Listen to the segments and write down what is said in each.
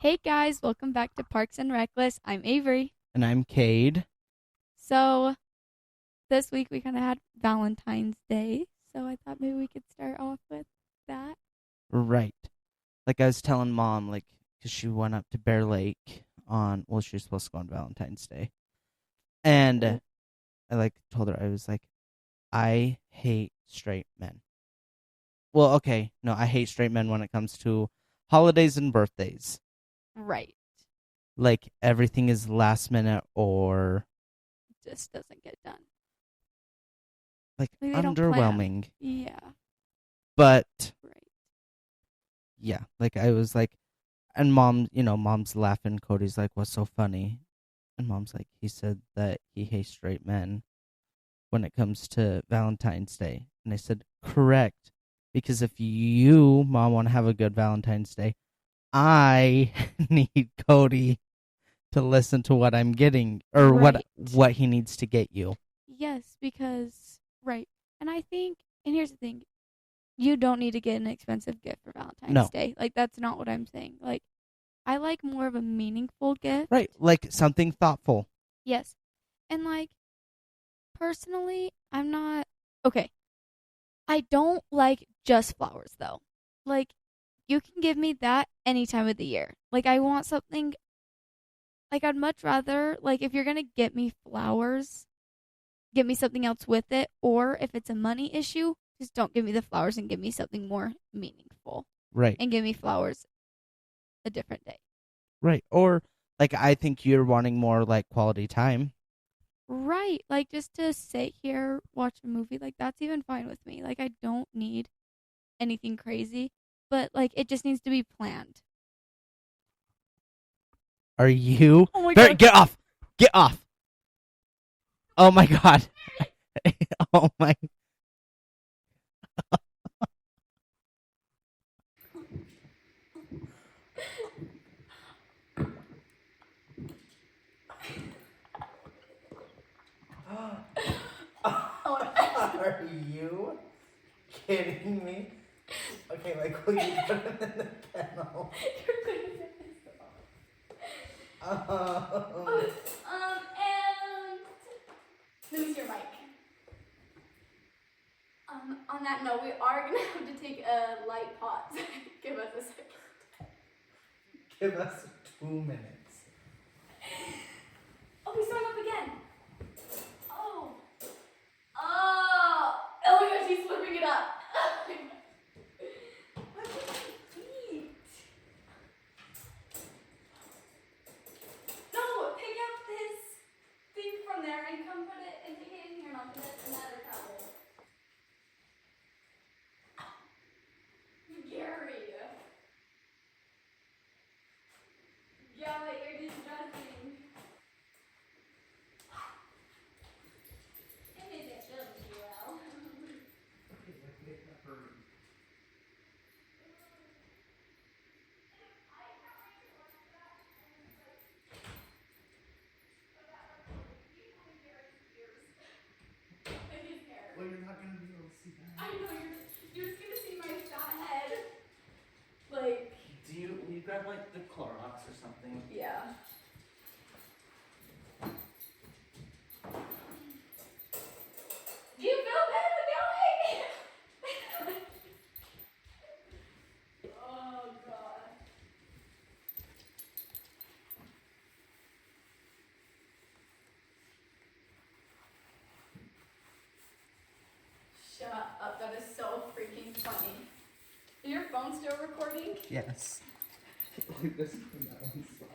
Hey guys, welcome back to Parks and Reckless. I'm Avery. And I'm Kade. So, this week we kind of had Valentine's Day, so I thought maybe we could start off with that. Right. Like I was telling mom, because she went up to Bear Lake she was supposed to go on Valentine's Day. And I told her, I was like, I hate straight men. Well, okay, no, I hate straight men when it comes to holidays and birthdays. Right. Like everything is last minute or Just doesn't get done. like Like they don't plan. underwhelming. Yeah. But Right. yeah, like I was like, and mom's laughing. Cody's like, what's so funny? And mom's like, he said that he hates straight men when it comes to Valentine's Day. And I said, correct. Because if you, mom, want to have a good Valentine's Day, I need Cody to listen to what I'm getting or Right. what he needs to get you. Yes, because right. And I think and here's the thing. You don't need to get an expensive gift for Valentine's No. Day. Like that's not what I'm saying. Like I like more of a meaningful gift. Right. Like something thoughtful. Yes. And like personally, I'm not okay. I don't like just flowers though. Like you can give me that any time of the year. Like I want something like I'd much rather like if you're going to get me flowers, get me something else with it, or if it's a money issue, just don't give me the flowers and give me something more meaningful Right. and give me flowers a different day. Right. Or like I think you're wanting more like quality time. Right. Like just to sit here, watch a movie, like that's even fine with me. Like I don't need anything crazy, but like it just needs to be planned. Are you Oh my Barry, god. get off. Get off. Oh my god. Oh my. Are you kidding me? Okay, like will you put him in the kennel? Um, And lose your mic. On that note, we are gonna have to take a light pause. Give us a second. Give us 2 minutes. Oh, he's throwing up again. Oh. Oh. Oh my gosh, he's flipping it up. What's with my feet? No, pick up this thing from there and come put it and take it in here and I'll put it in the other towel. Gary. Yeah, you're disgusting. It made it feel too well. Well, you're not gonna be able to see that. I know you're just gonna see my fat head. Like Will you grab like the Clorox or something? yeah. Do you feel better going? Oh god. Shut up, that is so freaking funny. Is your phone still recording? Yes. This is that one's fun.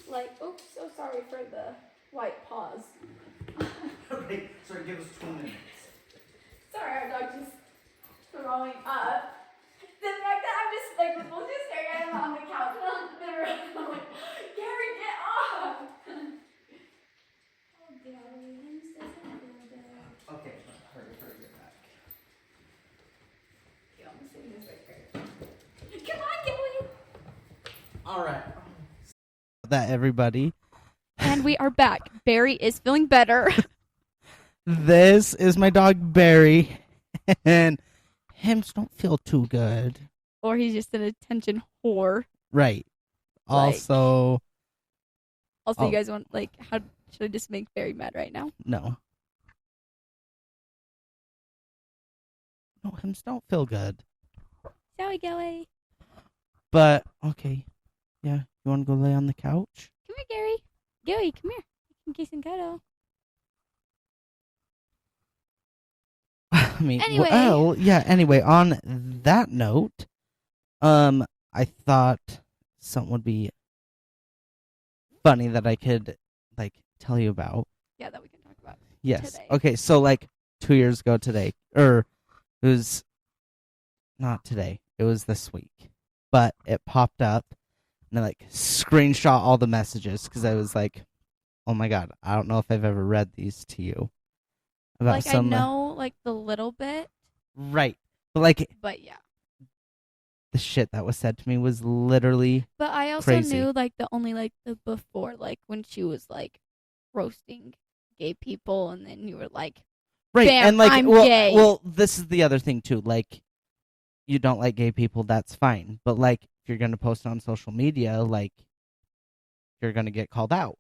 Like, oops, so sorry for the white pause. Okay, sorry, give us 2 minutes. Sorry, our dog just throwing up. The fact that I'm just like we're both just staring at him on the couch and I'm like, Gary, get off! Oh, Gary, this doesn't feel good. Okay, hurry, get back. Okay, I'm sitting this right here. All right. That everybody. And we are back. Barry is feeling better. This is my dog Barry, and hims don't feel too good. Or he's just an attention whore. Right. Like, Also, you guys want, like, how should I just make Barry mad right now? no. No, hims don't feel good. Shall we go away? But, okay. Yeah, you want to go lay on the couch? Come here, Gary. Gary, come here. You can kiss and cuddle. I mean, Anyway. well, yeah, anyway, on that note, I thought something would be funny that I could, like, tell you about. Yeah, that we can talk about. Yes. Today. Okay, so, like, 2 years ago today, or it was not today, it was this week, but it popped up, and I, like, screenshot all the messages, because I was like, oh my god, I don't know if I've ever read these to you. About like, I know, like, the little bit. Right. But, like, but yeah. The shit that was said to me was literally But I also crazy. knew, like, the before, like, when she was, like, roasting gay people, and then you were like, right, bam, and, like, I'm well, gay. Well, this is the other thing, too. Like, you don't like gay people, that's fine. But, like, if you're going to post on social media, like, you're going to get called out.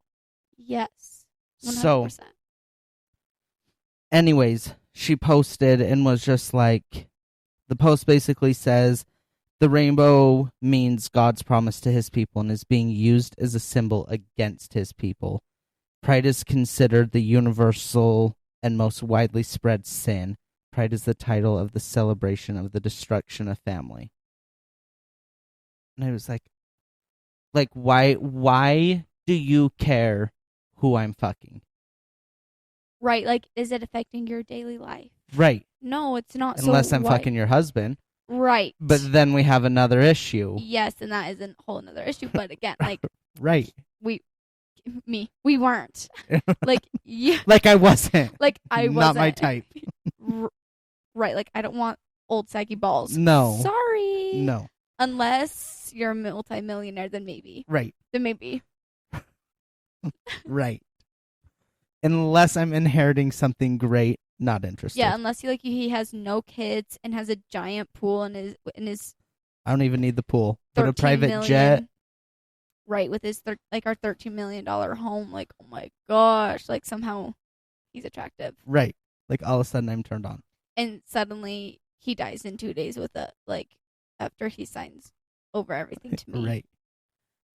Yes. 100%. So, anyways, she posted and was just like, the post basically says, the rainbow means God's promise to his people and is being used as a symbol against his people. Pride is considered the universal and most widely spread sin. Pride is the title of the celebration of the destruction of family. And I was like, why do you care who I'm fucking? Right, like, is it affecting your daily life? Right. No, it's not. Unless so I'm why? fucking your husband. Right. But then we have another issue. Yes, and that is a whole another issue. But again, like, right. we weren't. Like, yeah. Like I wasn't. Like I wasn't. Not my type. Right, like I don't want old saggy balls. No. Sorry. No. Unless you're a multi-millionaire, then maybe. Right. Then maybe. Right. Unless I'm inheriting something great, not interested. Yeah, unless he has no kids and has a giant pool in his I don't even need the pool. But a private jet. Right, with his our $13 million home. Like, oh my gosh, like somehow he's attractive. Right. Like all of a sudden I'm turned on. And suddenly he dies in 2 days with after he signs over everything to me. Right.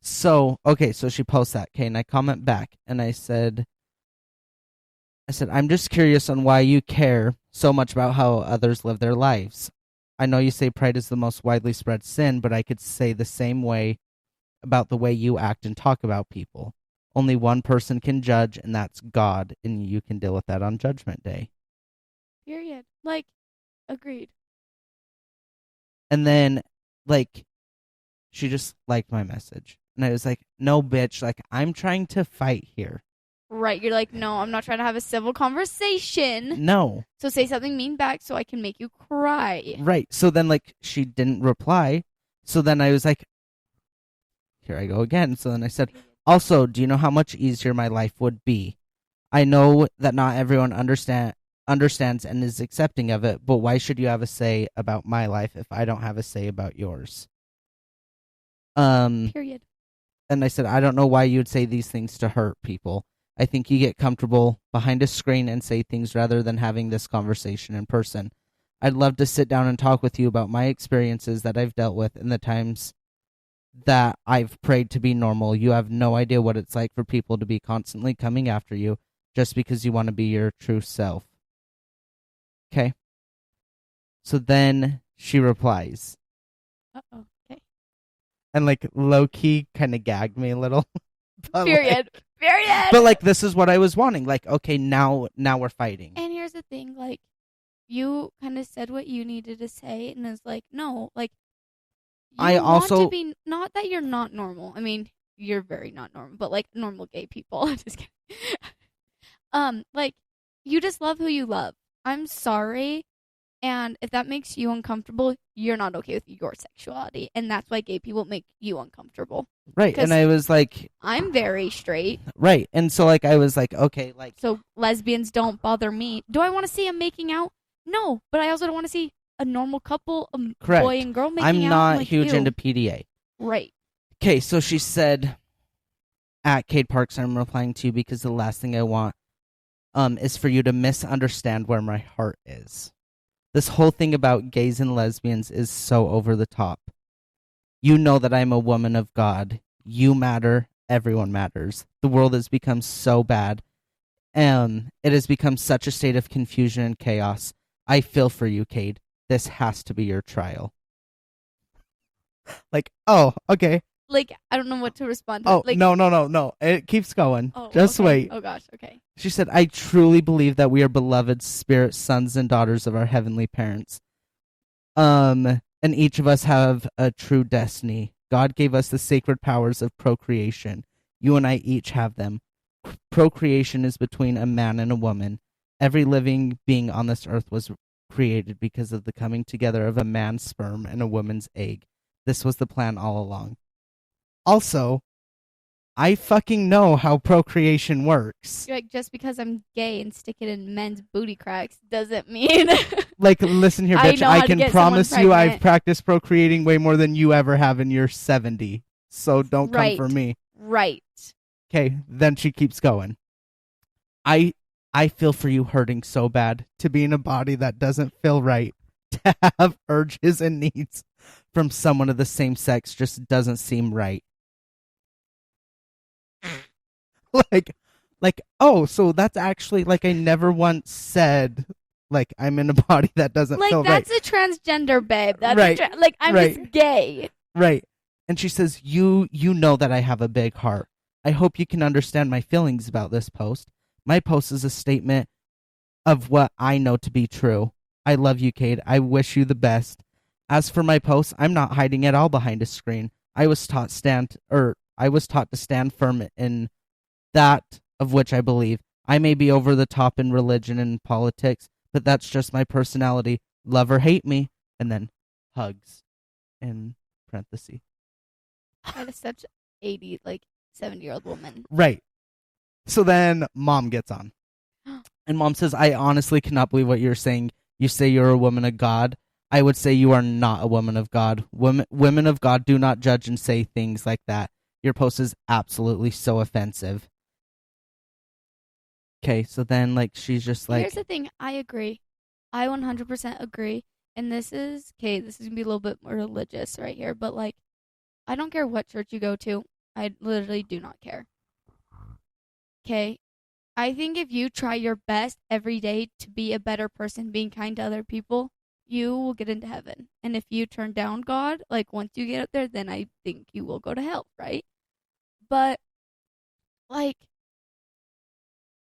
So, okay, so she posts that, okay, and I comment back and I said, I'm just curious on why you care so much about how others live their lives. I know you say pride is the most widely spread sin, but I could say the same way about the way you act and talk about people. Only one person can judge, and that's God, and you can deal with that on Judgment Day. Period. Like, agreed. And then, like, she just liked my message. And I was like, no, bitch, like, I'm trying to fight here. Right, you're like, no, I'm not trying to have a civil conversation. No. So say something mean back so I can make you cry. Right. So then, like, she didn't reply. So then I was like, here I go again. So then I said, also, do you know how much easier my life would be? I know that not everyone understands and is accepting of it, but why should you have a say about my life if I don't have a say about yours? Period. And I said, I don't know why you would say these things to hurt people. I think you get comfortable behind a screen and say things rather than having this conversation in person. I'd love to sit down and talk with you about my experiences that I've dealt with and the times that I've prayed to be normal. You have no idea what it's like for people to be constantly coming after you just because you want to be your true self. Okay? So then she replies. Uh-oh. Okay. And, like, low-key kind of gagged me a little. Period. Period. But, like, this is what I was wanting. Like, okay, now we're fighting. And here's the thing, like, you kind of said what you needed to say, and it's like, no, like, you want to be, not that you're not normal. I mean, you're very not normal, but, like, normal gay people. Just kidding. Like, you just love who you love. I'm sorry, And if that makes you uncomfortable, you're not okay with your sexuality. And that's why gay people make you uncomfortable. Right. And Because I was like, I'm very straight. right. And so like I was like, okay, like So lesbians don't bother me. Do I want to see them making out? No. But I also don't want to see a normal couple, a correct. boy and girl making I'm out. not Like, huge ew. into PDA. Right. Okay, so she said at Cade Parks, I'm replying to you because the last thing I want is for you to misunderstand where my heart is. This whole thing about gays and lesbians is so over the top. You know that I'm a woman of God. You matter. Everyone matters. The world has become so bad. It has become such a state of confusion and chaos. I feel for you, Cade. This has to be your trial. Like, oh, okay. Like, I don't know what to respond to. Oh, Like, no. It keeps going. Just okay. wait. Oh, gosh. Okay. She said, I truly believe that we are beloved spirit sons and daughters of our heavenly parents. And each of us have a true destiny. God gave us the sacred powers of procreation. You and I each have them. Procreation is between a man and a woman. Every living being on this earth was created because of the coming together of a man's sperm and a woman's egg. This was the plan all along. Also, I fucking know how procreation works. You're like, just because I'm gay and stick it in men's booty cracks doesn't mean. Like, listen here, I bitch. know how I to can get promise someone you I've pregnant. practiced procreating way more than you ever have in your 70. So don't come Right. for me. Right. Okay, then she keeps going. I feel for you hurting so bad to be in a body that doesn't feel right. To have urges and needs from someone of the same sex just doesn't seem right. like oh, so that's actually like I never once said like I'm in a body that doesn't Like, feel that's right. a transgender, babe. That's Right. like, I'm Right. just gay. Right. And she says, you know that I have a big heart. I hope you can understand my feelings about this post. My post is a statement of what I know to be true. I love you, Cade. I wish you the best. As for my post, I'm not hiding at all behind a screen. I was taught to stand firm in that of which I believe. I may be over the top in religion and politics, but that's just my personality. Love or hate me. And then hugs in parentheses. That is such 80, like 70-year-old woman. Right. So then mom gets on. And mom says, I honestly cannot believe what you're saying. You say you're a woman of God. I would say you are not a woman of God. Women of God do not judge and say things like that. Your post is absolutely so offensive. Okay, so then like she's just like, Here's the thing. I agree. I 100% agree. And this is, okay, this is going to be a little bit more religious right here. But, like, I don't care what church you go to. I literally do not care. Okay? I think if you try your best every day to be a better person, being kind to other people, you will get into heaven. And if you turn down God, like once you get up there, then I think you will go to hell, right? But like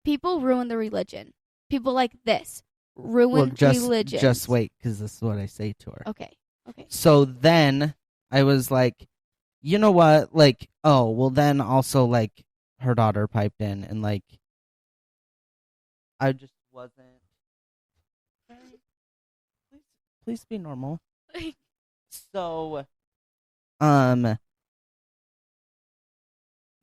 people ruin the religion. People like this ruin religion. just wait, because this is what I say to her. Okay. So then I was like, you know what? Like, oh, well, then also like her daughter piped in, and like I just wasn't. Please be normal. So,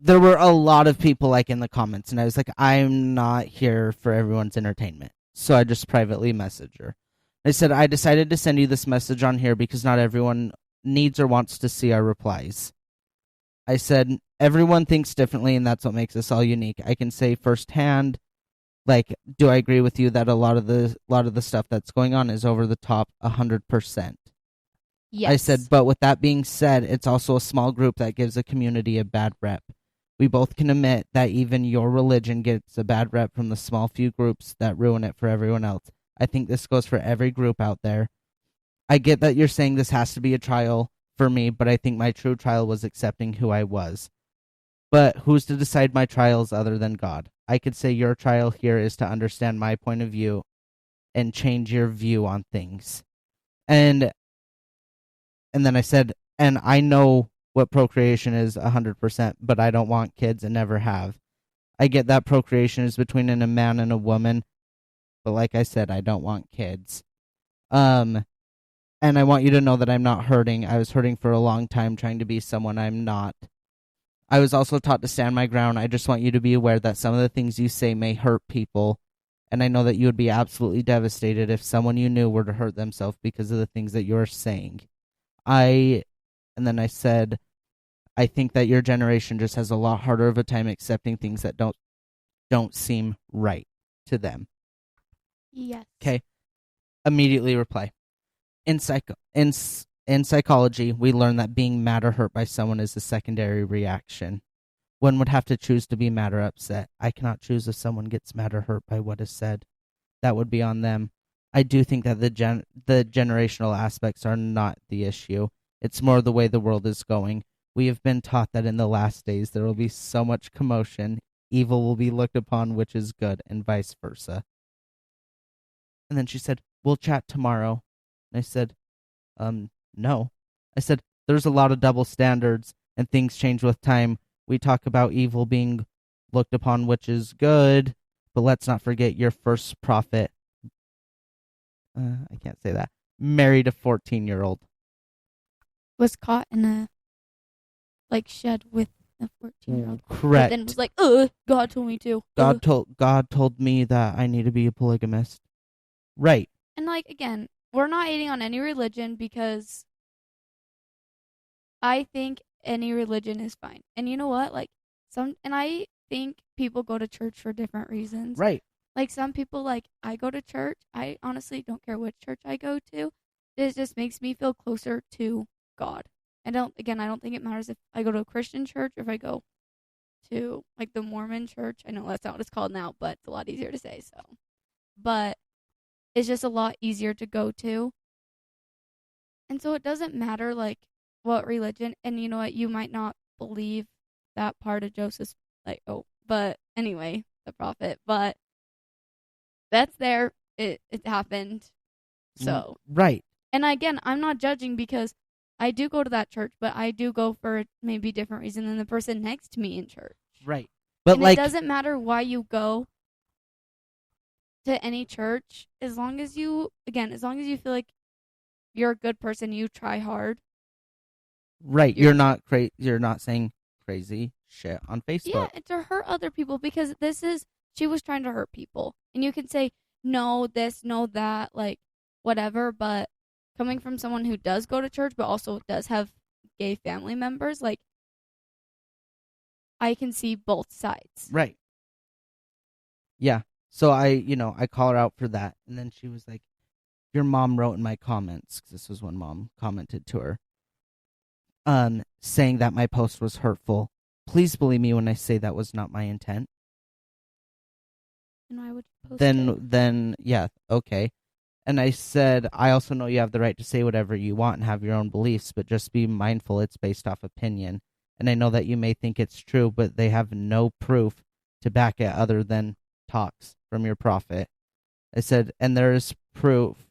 there were a lot of people like in the comments, and I was like, I'm not here for everyone's entertainment. So I just privately messaged her. I said, I decided to send you this message on here because not everyone needs or wants to see our replies. I said, everyone thinks differently, and that's what makes us all unique. I can say firsthand, like, do I agree with you that a lot of the stuff that's going on is over the top 100%? Yes. I said, but with that being said, it's also a small group that gives a community a bad rep. We both can admit that even your religion gets a bad rep from the small few groups that ruin it for everyone else. I think this goes for every group out there. I get that you're saying this has to be a trial for me, but I think my true trial was accepting who I was. But who's to decide my trials other than God? I could say your trial here is to understand my point of view and change your view on things. And then I said, and I know what procreation is 100%, but I don't want kids and never have. I get that procreation is between a man and a woman, but like I said, I don't want kids. Um, and I want you to know that I'm not hurting. I was hurting for a long time trying to be someone I'm not. I was also taught to stand my ground. I just want you to be aware that some of the things you say may hurt people. And I know that you would be absolutely devastated if someone you knew were to hurt themselves because of the things that you're saying. I, and then I said, I think that your generation just has a lot harder of a time accepting things that don't seem right to them. Yes. Okay. Immediately reply. In psychology, we learn that being mad or hurt by someone is a secondary reaction. One would have to choose to be mad or upset. I cannot choose if someone gets mad or hurt by what is said. That would be on them. I do think that the generational aspects are not the issue. It's more the way the world is going. We have been taught that in the last days there will be so much commotion, evil will be looked upon which is good, and vice versa. And then she said, "We'll chat tomorrow." And I said, no. I said, "There's a lot of double standards, and things change with time. We talk about evil being looked upon which is good, but let's not forget your first prophet." I can't say that. Married a 14-year-old. Was caught in a shed with a 14-year-old. Correct. But then was like, God told me to. God told me that I need to be a polygamist. Right. And again, we're not hating on any religion because I think any religion is fine. And you know what? And I think people go to church for different reasons. Right. Some people, I go to church. I honestly don't care which church I go to. It just makes me feel closer to God. I don't think it matters if I go to a Christian church or if I go to the Mormon church. I know that's not what it's called now, but it's a lot easier to say. So, but it's just a lot easier to go to, and so it doesn't matter what religion. And you know what? You might not believe that part of Joseph's but anyway, the prophet. But that's there. It happened. So right. And again, I'm not judging because I do go to that church, but I do go for maybe a different reason than the person next to me in church. Right. But and it doesn't matter why you go to any church, as long as you feel like you're a good person, you try hard. Right. You're not saying crazy shit on Facebook. Yeah, and to hurt other people, because she was trying to hurt people. And you can say no this, no that, whatever, but coming from someone who does go to church but also does have gay family members, I can see both sides. Right. Yeah. So I call her out for that, and then she was like, "Your mom wrote in my comments," because this was when Mom commented to her, saying that my post was hurtful. Please believe me when I say that was not my intent. And why would you post Then yeah, okay. And I said, I also know you have the right to say whatever you want and have your own beliefs, but just be mindful it's based off opinion. And I know that you may think it's true, but they have no proof to back it other than talks from your prophet. I said, and there is proof.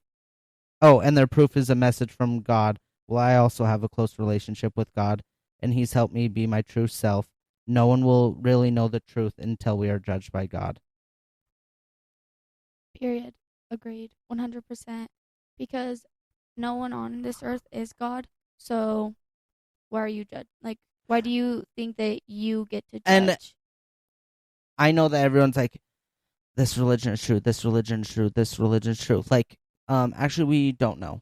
Oh, and their proof is a message from God. Well, I also have a close relationship with God, and He's helped me be my true self. No one will really know the truth until we are judged by God. Period. Agreed. 100%. Because no one on this earth is God. So why are you judged? Why do you think that you get to judge? And I know that everyone's like, this religion is true, this religion is true, this religion is true. Actually, we don't know.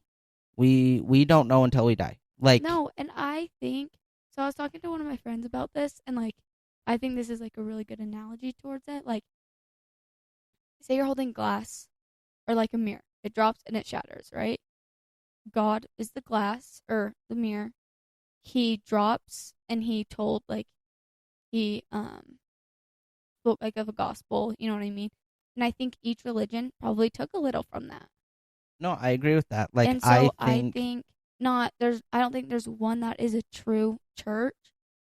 We don't know until we die. No, and I think, so I was talking to one of my friends about this, and I think this is a really good analogy towards it. Say you're holding glass or a mirror. It drops and it shatters, right? God is the glass or the mirror. He drops and he told he spoke of a gospel, you know what I mean? And I think each religion probably took a little from that. No, I agree with that. And so I think I don't think there's one that is a true church.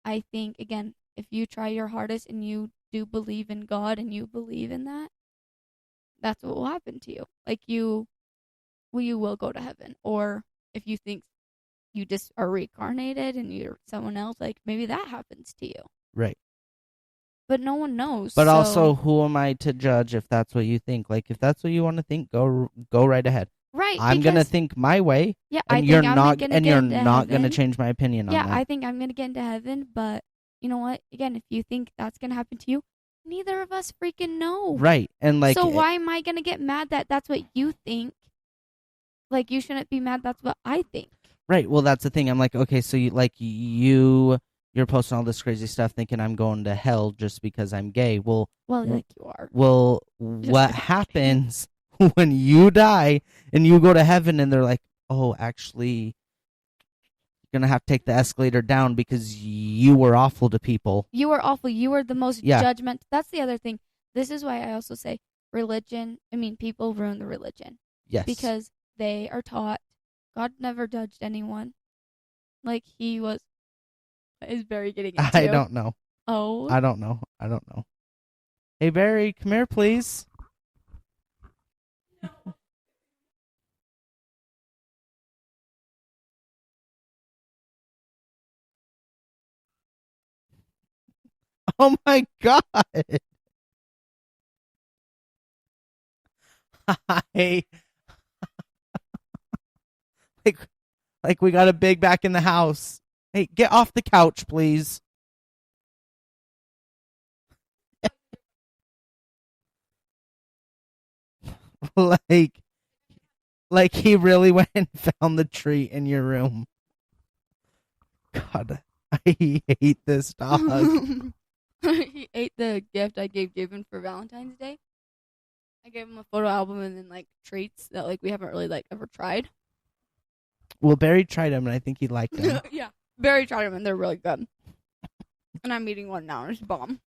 I think, again, if you try your hardest and you do believe in God and you believe in that, that's what will happen to you. You will go to heaven. Or if you think you just are reincarnated and you're someone else, maybe that happens to you. Right. But no one knows. But also, who am I to judge if that's what you think? If that's what you want to think, go right ahead. Right, I'm gonna because think my way, yeah, I and you're think I'm not, gonna and get you're into not gonna heaven. change my opinion on Yeah, that. I think I'm gonna get into heaven, but you know what? Again, if you think that's gonna happen to you, neither of us freaking know. Right, and like, So why am I gonna get mad that that's what you think? Like you shouldn't be mad that's what I think. right. Well, that's the thing. I'm like, okay, so you're posting all this crazy stuff, thinking I'm going to hell just because I'm gay. Well, Well, like you are. Just what kidding. happens when you die and you go to heaven and they're like, oh, actually, you're gonna have to take the escalator down because you were awful to people. You were awful. You were the most Yeah. judgment. That's the other thing. This is why I also say religion. I mean, people ruin the religion Yes. because they are taught God never judged anyone. Like he was. Is Barry getting into? I don't know. Oh. I don't know. I don't know. Hey, Barry, come here, please. Oh my God. Hi. Like, like we got a big back in the house. Hey, get off the couch, please. like, like he really went and found the tree in your room. God, I hate this dog. He ate the gift I gave Javen for Valentine's Day. I gave him a photo album and then like treats that like we haven't really like ever tried. Well, Barry tried them, and I think he liked them. Yeah, Barry tried them and they're really good. And I'm eating one now and it's bomb.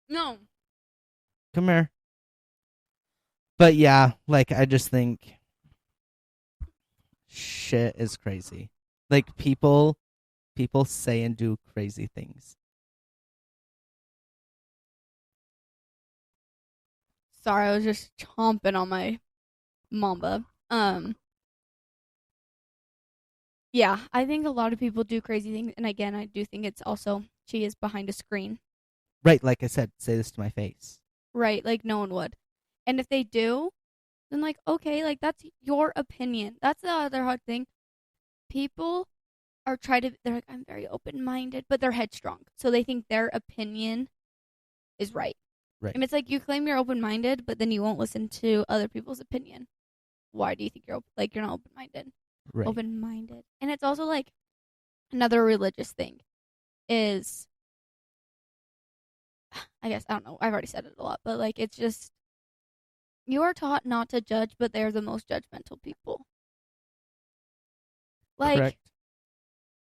No. Come here. But yeah, like I just think shit is crazy. Like people say and do crazy things. Sorry, I was just chomping on my mamba. Yeah, I think a lot of people do crazy things, and again, I do think it's also she is behind a screen, Right, like I said, say this to my face. right? Like no one would, and if they do, then like okay, like that's your opinion. That's the other hard thing. People are trying to. They're like I'm very open minded, but they're headstrong, so they think their opinion is right. Right. And it's like you claim you're open minded, but then you won't listen to other people's opinion. Why do you think you're not open minded? Right. Open minded, and it's also like another religious thing is I guess I don't know. I've already said it a lot, but like it's just you are taught not to judge, but they're the most judgmental people. Like Correct.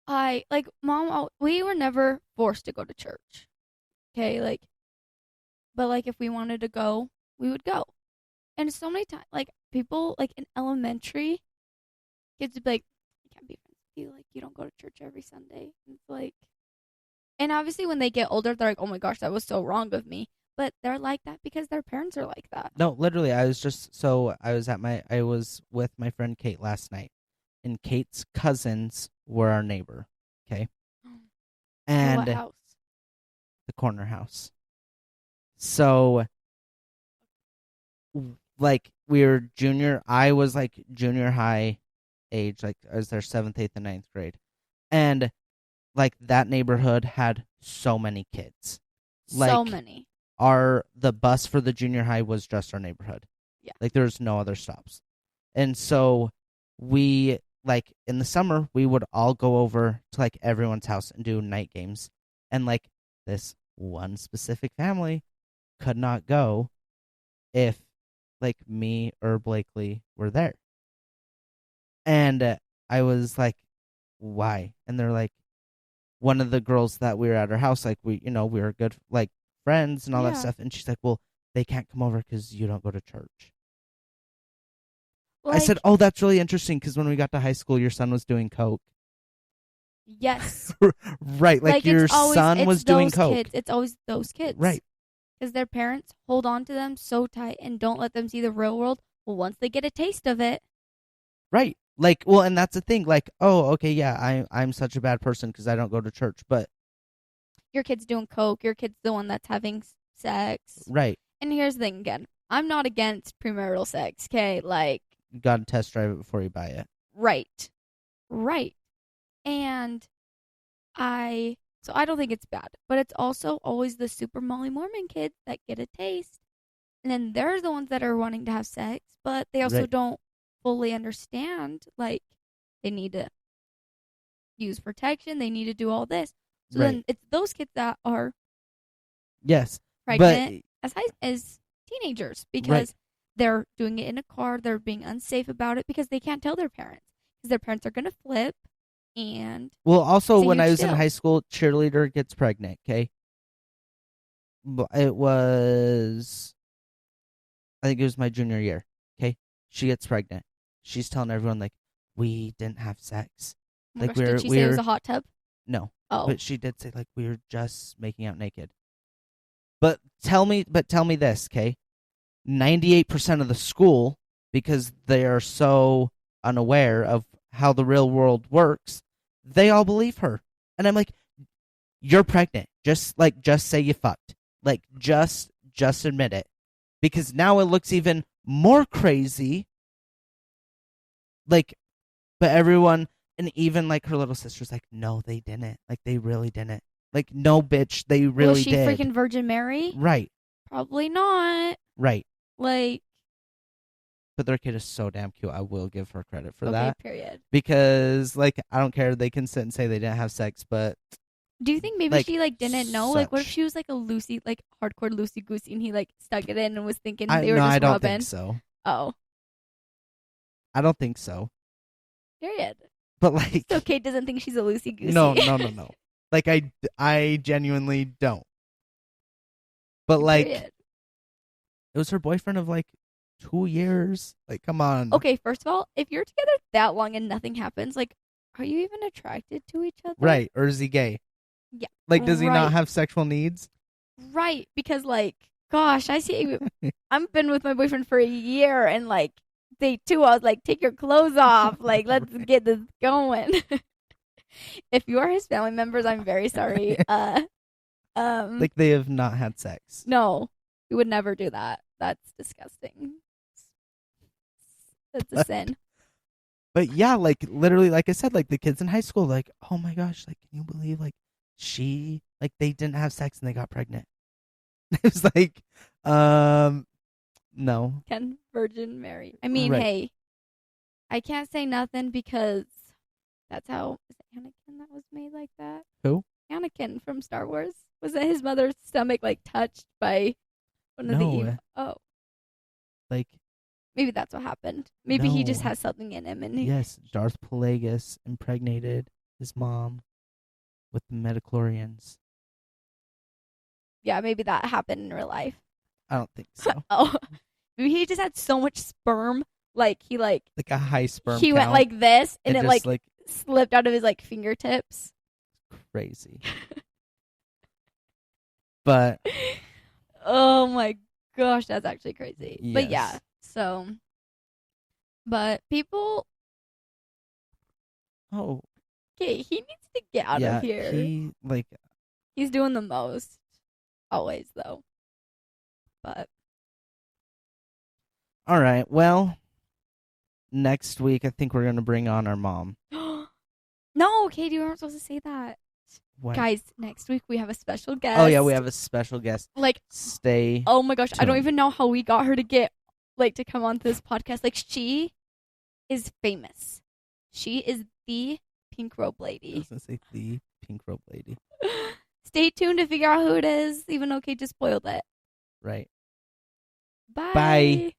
I like mom. We were never forced to go to church. Okay, like, but like if we wanted to go, we would go. And so many times, like people like in elementary, kids would be like, "I can't be friends with you. Like you don't go to church every Sunday." And it's like, and obviously when they get older, they're like, "Oh my gosh, that was so wrong of me." But they're like that because their parents are like that. No, literally, I was with my friend Kate last night, and Kate's cousins were our neighbor. Okay. And what And house? the corner house. So, like, I was like junior high age, like I was their 7th, 8th, and 9th grade. And like that neighborhood had so many kids. So Like, many. the bus for the junior high was just our neighborhood. Yeah. Like there's no other stops. And so we, like, in the summer we would all go over to like everyone's house and do night games. And like this one specific family could not go if like me or Blakely were there. And I was like, why? And they're like, one of the girls that we were at her house, like we were good like friends and all that Yeah. stuff. And she's like, well, they can't come over because you don't go to church. Like, I said, oh, that's really interesting because when we got to high school, your son was doing coke. yes. Right, like your it's always, son it's was doing those coke. Kids. It's always those kids. Right. Because their parents hold on to them so tight and don't let them see the real world. Well, once they get a taste of it. Right. Like, well, and that's the thing. Like, oh, okay, yeah, I'm such a bad person because I don't go to church. But your kid's doing coke. Your kid's the one that's having sex. right. And here's the thing again. I'm not against premarital sex, okay? Like, You gotta test drive it before you buy it. right. Right. And so I don't think it's bad, but it's also always the super Molly Mormon kids that get a taste. And then they're the ones that are wanting to have sex, but they also Right. don't fully understand, like, they need to use protection, they need to do all this. So Right. then it's those kids that are Yes. But pregnant as teenagers because right. they're doing it in a car, they're being unsafe about it because they can't tell their parents because their parents are going to flip and Well, also it's a when I huge was in deal. high school, cheerleader gets pregnant. Okay. It was, I think it was my junior year. Okay. She gets pregnant. She's telling everyone like we didn't have sex. Oh my Like gosh, did she say it was a hot tub? no, Oh, but she did say like we were just making out naked. But tell me this, okay? 98% of the school, because they are so unaware of how the real world works, they all believe her. And I'm like, you're pregnant. Just say you fucked. Like just admit it. Because now it looks even more crazy. Like, but everyone, and even like her little sister's like, no, they didn't. Like they really didn't. Like, no, bitch, they was really she did. freaking Virgin Mary? Right, Probably not. right. Like, But their kid is so damn cute. I will give her credit for okay, that. period. Because, like, I don't care. They can sit and say they didn't have sex, but, Do you think maybe like, she like didn't know? Like, what if such. she was like a Lucy, like hardcore Lucy Goosey, and he like stuck it in and was thinking I they were no, I just don't think rubbing? so. Oh, I don't think so. period. But, like, So Kate doesn't think she's a Lucy Goosey. no, no, no, no. Like, I genuinely don't. But, like, Period. it was her boyfriend of, like, 2 years. Like, come on. Okay, first of all, if you're together that long and nothing happens, like, are you even attracted to each other? Right. Or is he gay? Yeah. Like, does he not Right. have sexual needs? Right. Because, like, gosh, I see. I've been with my boyfriend for a year, and like, day two, I was like, take your clothes off. Like, let's get this going. If you are his family members, I'm very sorry. Like, they have not had sex. No, we would never do that. That's disgusting. That's a sin. But yeah, like literally, like I said, like the kids in high school, like, oh my gosh, like can you believe like they didn't have sex and they got pregnant. It was like, no, Can Virgin Mary? I mean, right? hey, I can't say nothing because that's how is it Anakin that was made like that? Who? Anakin from Star Wars. Was it his mother's stomach like touched by one of the No, evil? Oh, like maybe that's what happened. Maybe he just no. has something in him, and Yes, Darth Plagueis impregnated his mom with the Metachlorians. yeah, maybe that happened in real life. I don't think so. Oh, maybe he just had so much sperm, like Like a high sperm he count. went like this, and It it just like slipped out of his like fingertips. crazy. But Oh my gosh, that's actually crazy. But yeah, yes. so but people Oh okay, he needs to get out yeah, of here. he like He's doing the most. Always though. But all right. Well, next week I think we're gonna bring on our mom. no, Katie, you weren't supposed to say that. What? Guys, next week we have a special guest. Oh yeah, we have a special guest. like Stay. oh my gosh, I don't tuned. even know how we got her to get like to come on this podcast. Like she is famous. She is the pink robe I lady. was gonna say the pink robe lady. Stay tuned to figure out who it is, even though Kate just spoiled it. Right. Bye. Bye.